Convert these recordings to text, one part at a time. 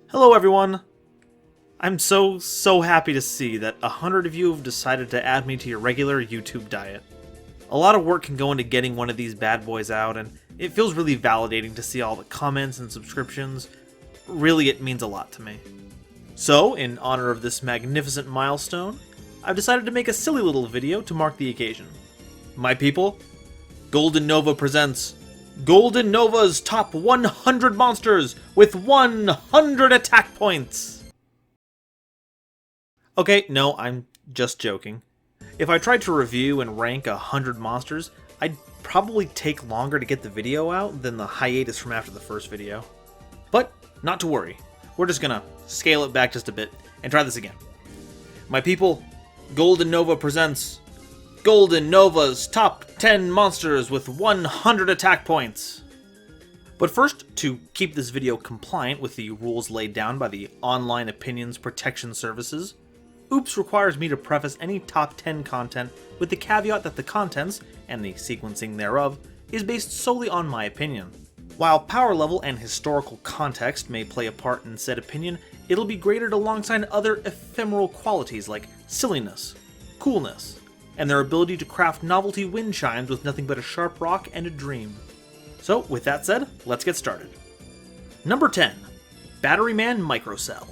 Hello everyone! I'm so happy to see that 100 of you have decided to add me to your regular YouTube diet. A lot of work can go into getting one of these bad boys out, and it feels really validating to see all the comments and subscriptions. Really, it means a lot to me. So, in honor of this magnificent milestone, I've decided to make a silly little video to mark the occasion. My people, GoldenNova presents GoldenNova's top 100 monsters with 100 attack points! Okay, no, I'm just joking. If I tried to review and rank 100 monsters, I'd probably take longer to get the video out than the hiatus from after the first video. But, not to worry. We're just gonna scale it back just a bit and try this again. My people, GoldenNova presents GoldenNova's top 10 monsters with 100 attack points. But first, to keep this video compliant with the rules laid down by the Online Opinions Protection Services, OOPS requires me to preface any top 10 content with the caveat that the contents, and the sequencing thereof, is based solely on my opinion. While power level and historical context may play a part in said opinion, it'll be graded alongside other ephemeral qualities like silliness, coolness, and their ability to craft novelty wind chimes with nothing but a sharp rock and a dream. So, with that said, let's get started. Number 10. Batteryman Microcell.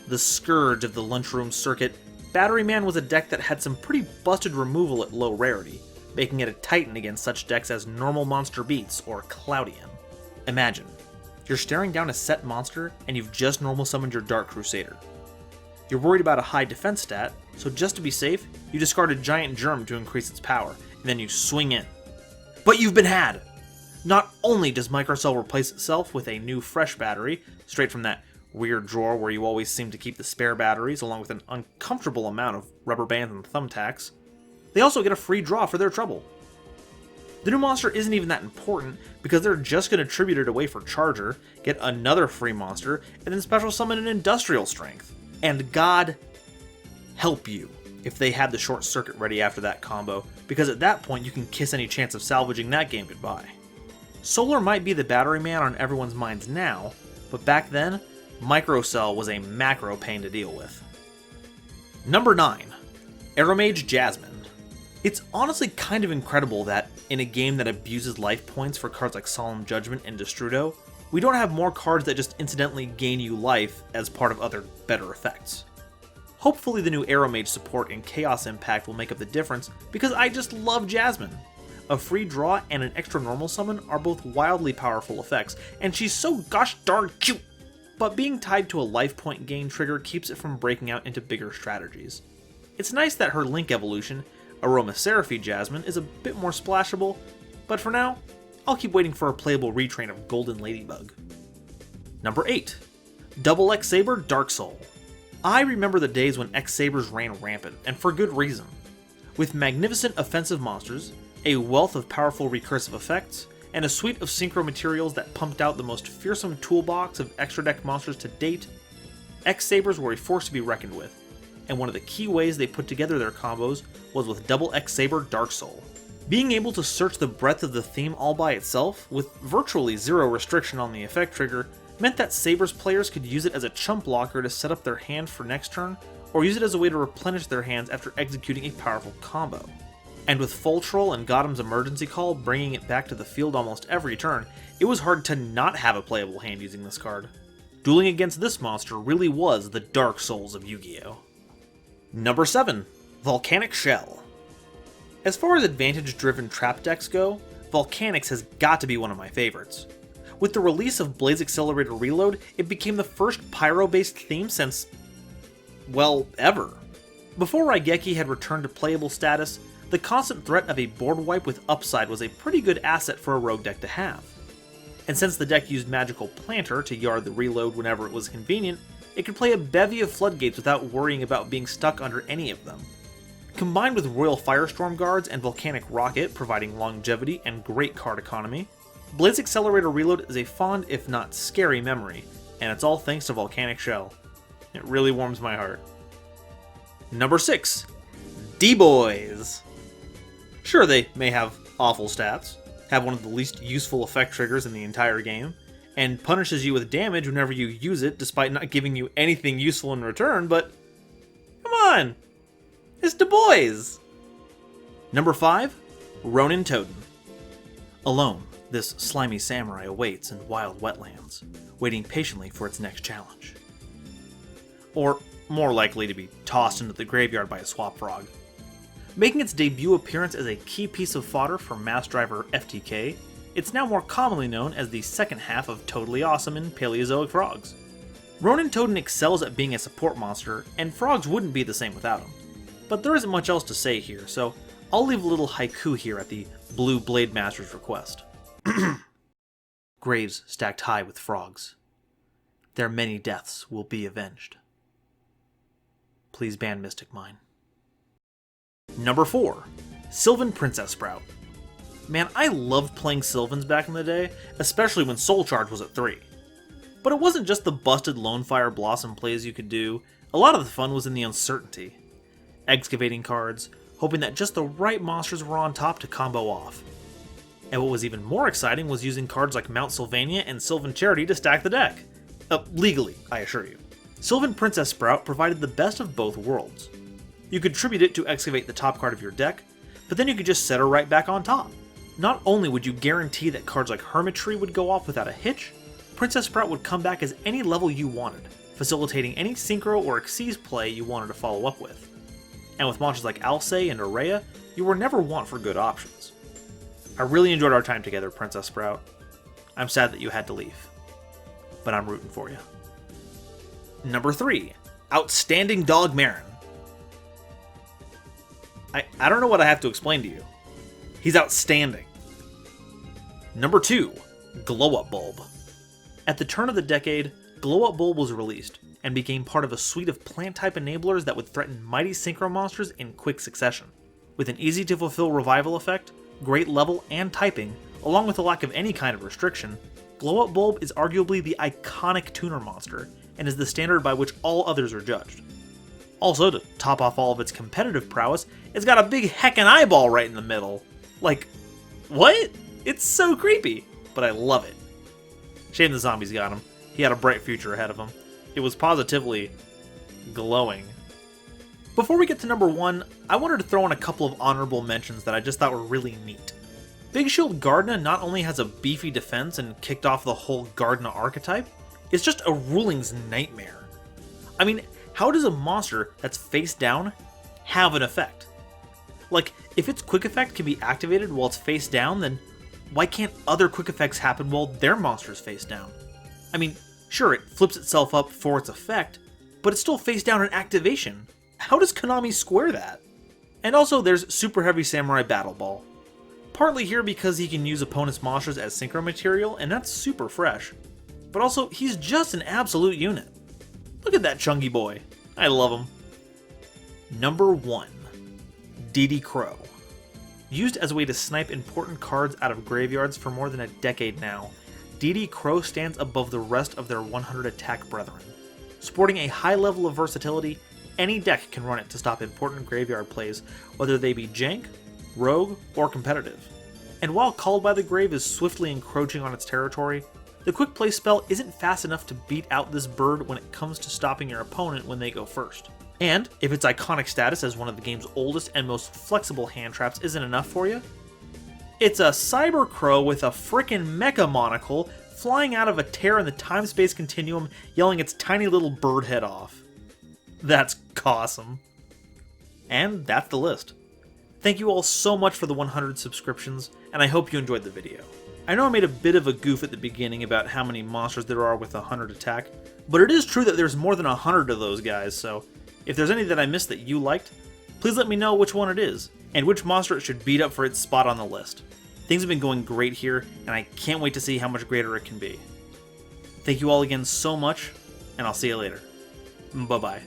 The scourge of the lunchroom circuit, Batteryman was a deck that had some pretty busted removal at low rarity, making it a titan against such decks as Normal Monster Beats or Cloudian. Imagine, you're staring down a set monster and you've just normal summoned your Dark Crusader. You're worried about a high defense stat, so just to be safe, you discard a Giant Germ to increase its power, and then you swing in. But you've been had! Not only does Microcell replace itself with a new fresh battery, straight from that weird drawer where you always seem to keep the spare batteries along with an uncomfortable amount of rubber bands and thumbtacks, they also get a free draw for their trouble. The new monster isn't even that important because they're just going to tribute it away for Charger, get another free monster, and then special summon an Industrial Strength. And God help you if they had the short circuit ready after that combo, because at that point you can kiss any chance of salvaging that game goodbye. Solar might be the battery man on everyone's minds now, but back then, Microcell was a macro pain to deal with. Number 9. Aeromage Jasmine. It's honestly kind of incredible that, in a game that abuses life points for cards like Solemn Judgment and Destrudo, we don't have more cards that just incidentally gain you life as part of other better effects. Hopefully the new Aeromage support and Chaos Impact will make up the difference, because I just love Jasmine. A free draw and an extra normal summon are both wildly powerful effects, and she's so gosh darn cute! But being tied to a life point gain trigger keeps it from breaking out into bigger strategies. It's nice that her Link evolution, Aromatherapy Jasmine, is a bit more splashable, but for now, I'll keep waiting for a playable retrain of Golden Ladybug. Number 8. Double x-saber Dark Soul. I remember the days when x-sabers ran rampant, and for good reason. With magnificent offensive monsters, a wealth of powerful recursive effects, and a suite of synchro materials that pumped out the most fearsome toolbox of extra deck monsters to date, x-sabers were a force to be reckoned with, and one of the key ways they put together their combos was with Double x-saber Dark Soul. Being able to search the breadth of the theme all by itself, with virtually zero restriction on the effect trigger, meant that Sabers players could use it as a chump blocker to set up their hand for next turn, or use it as a way to replenish their hands after executing a powerful combo. And with Full Troll and Gotham's Emergency Call bringing it back to the field almost every turn, it was hard to not have a playable hand using this card. Dueling against this monster really was the Dark Souls of Yu-Gi-Oh! Number 7. Volcanic Shale. As far as advantage-driven trap decks go, Volcanics has got to be one of my favorites. With the release of Blaze Accelerator Reload, it became the first Pyro-based theme since, well, ever. Before Raigeki had returned to playable status, the constant threat of a board wipe with upside was a pretty good asset for a rogue deck to have. And since the deck used Magical Planter to yard the reload whenever it was convenient, it could play a bevy of floodgates without worrying about being stuck under any of them. Combined with Royal Firestorm Guards and Volcanic Rocket providing longevity and great card economy, Blaze Accelerator Reload is a fond if not scary memory, and it's all thanks to Volcanic Shale. It really warms my heart. Number 6. D-Boys. Sure, they may have awful stats, have one of the least useful effect triggers in the entire game, and punishes you with damage whenever you use it despite not giving you anything useful in return, but come on! It's the boys! Number 5. Ronin Totem. Alone, this slimy samurai awaits in wild wetlands, waiting patiently for its next challenge. Or more likely to be tossed into the graveyard by a swap frog. Making its debut appearance as a key piece of fodder for mass driver FTK, it's now more commonly known as the second half of Totally Awesome in Paleozoic frogs. Ronin Totem excels at being a support monster, and frogs wouldn't be the same without him. But there isn't much else to say here, so I'll leave a little haiku here at the Blue Blade Master's request. Graves stacked high with frogs. Their many deaths will be avenged. Please ban Mystic Mine. Number 4. Sylvan Princess Sprout. Man, I loved playing Sylvans back in the day, especially when Soul Charge was at 3. But it wasn't just the busted Lonefire Blossom plays you could do, a lot of the fun was in the uncertainty. Excavating cards, hoping that just the right monsters were on top to combo off. And what was even more exciting was using cards like Mount Sylvania and Sylvan Charity to stack the deck. Legally, I assure you. Sylvan Princess Sprout provided the best of both worlds. You could tribute it to excavate the top card of your deck, but then you could just set her right back on top. Not only would you guarantee that cards like Hermitry would go off without a hitch, Princess Sprout would come back as any level you wanted, facilitating any Synchro or Xyz play you wanted to follow up with. And with monsters like Alcei and Aurea, you were never want for good options. I really enjoyed our time together, Princess Sprout. I'm sad that you had to leave, but I'm rooting for you. Number 3. Outstanding Dog Marin. I don't know what I have to explain to you. He's outstanding. Number 2. Glowup Bulb. At the turn of the decade, Glowup Bulb was released, and became part of a suite of plant-type enablers that would threaten mighty synchro monsters in quick succession. With an easy-to-fulfill revival effect, great level and typing, along with a lack of any kind of restriction, Glowup Bulb is arguably the iconic tuner monster, and is the standard by which all others are judged. Also, to top off all of its competitive prowess, it's got a big heckin' eyeball right in the middle. Like, what? It's so creepy, but I love it. Shame the zombies got him. He had a bright future ahead of him. It was positively glowing. Before we get to number 1, I wanted to throw in a couple of honorable mentions that I just thought were really neat. Big Shield Gardna not only has a beefy defense and kicked off the whole Gardna archetype, it's just a ruling's nightmare. I mean, how does a monster that's face down have an effect? Like, if its quick effect can be activated while it's face down, then why can't other quick effects happen while their monster's face down? I mean, sure, it flips itself up for its effect, but it's still face down in activation. How does Konami square that? And also there's Super Heavy Samurai Battle Ball. Partly here because he can use opponents' monsters as synchro material, and that's super fresh. But also, he's just an absolute unit. Look at that chunky boy. I love him. Number 1. DD Crow. Used as a way to snipe important cards out of graveyards for more than a decade now, DD Crow stands above the rest of their 100 attack brethren. Sporting a high level of versatility, any deck can run it to stop important graveyard plays, whether they be jank, rogue, or competitive. And while Called by the Grave is swiftly encroaching on its territory, the quick play spell isn't fast enough to beat out this bird when it comes to stopping your opponent when they go first. And if its iconic status as one of the game's oldest and most flexible hand traps isn't enough for you, it's a cyber crow with a frickin' mecha monocle flying out of a tear in the time-space continuum yelling its tiny little bird head off. That's awesome. And that's the list. Thank you all so much for the 100 subscriptions, and I hope you enjoyed the video. I know I made a bit of a goof at the beginning about how many monsters there are with 100 attack, but it is true that there's more than 100 of those guys, so if there's any that I missed that you liked, please let me know which one it is, and which monster it should beat up for its spot on the list. Things have been going great here, and I can't wait to see how much greater it can be. Thank you all again so much, and I'll see you later. Bye-bye.